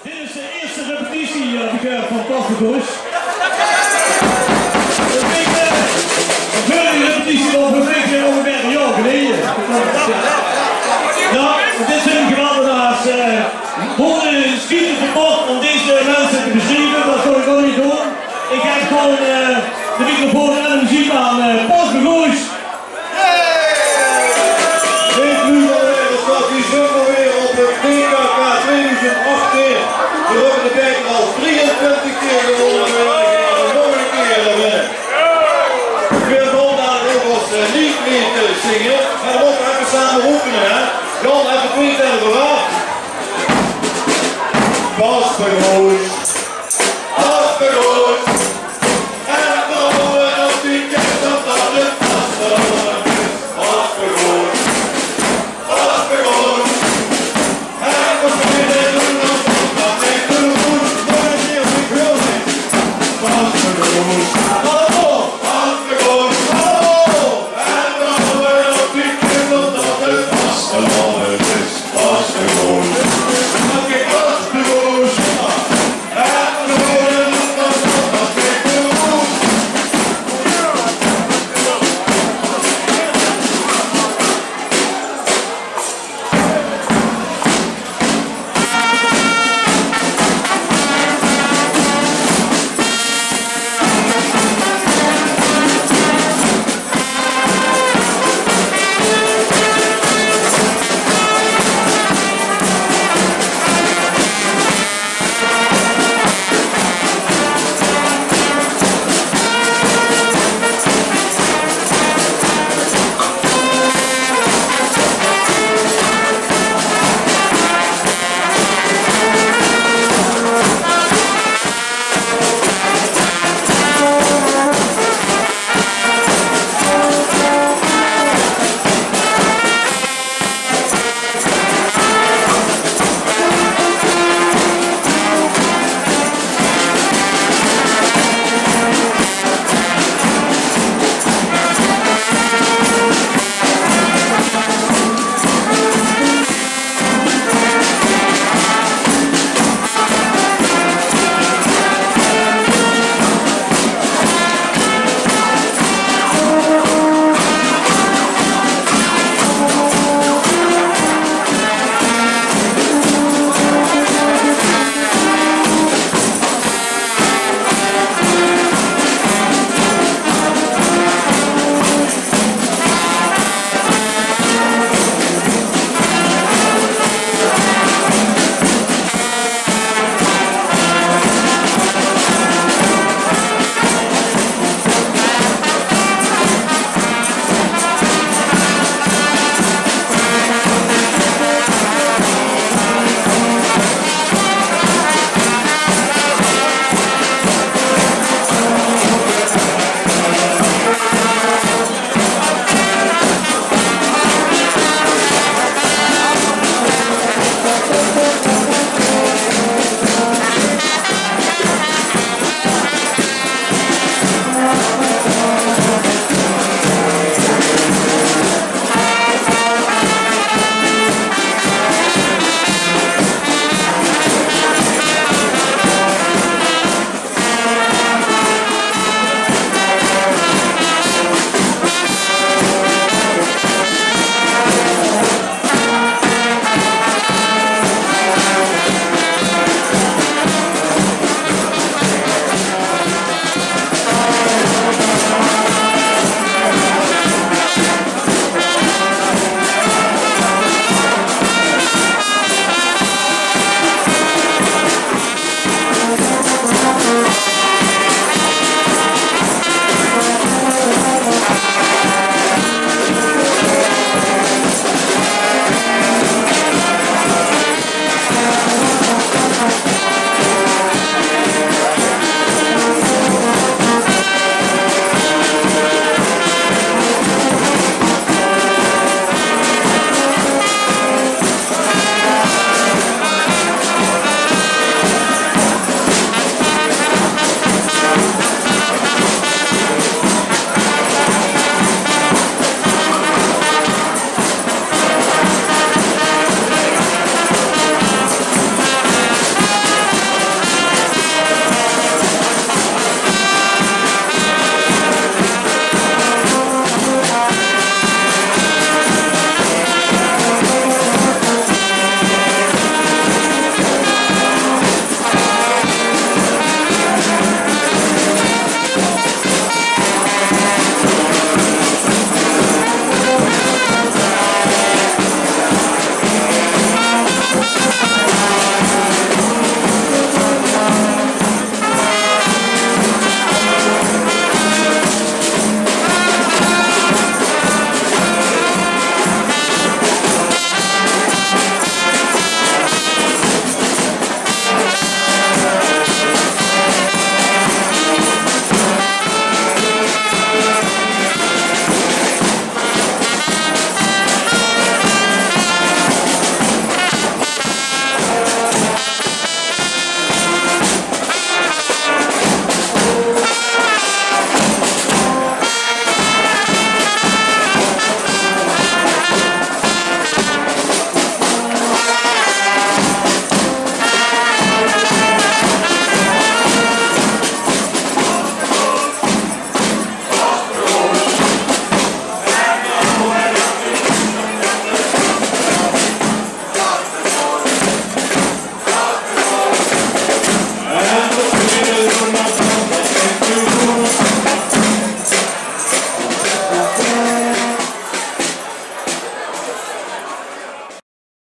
Dit is de eerste repetitie van Pasbegoes. Een repetitie van een ongeveer een jaar geleden. Ja, dit zijn geweldenaars. Gewoon schieten tekort om deze mensen te beschrijven, dat zou ik gewoon niet doen. Ik heb gewoon de microfoon en de muziek aan Pasbegoes. Dit nu alweer, dat staat die zomer weer op de DKK 2018. We hebben de beker al 23 keer gewonnen en nog een keer winnen. Ik wil vandaag ook als lied zingen. Maar dan moeten we even samen oefenen, hè. Jan, even 2 tellen vooraf. Pasbegoes. Pasbegoes.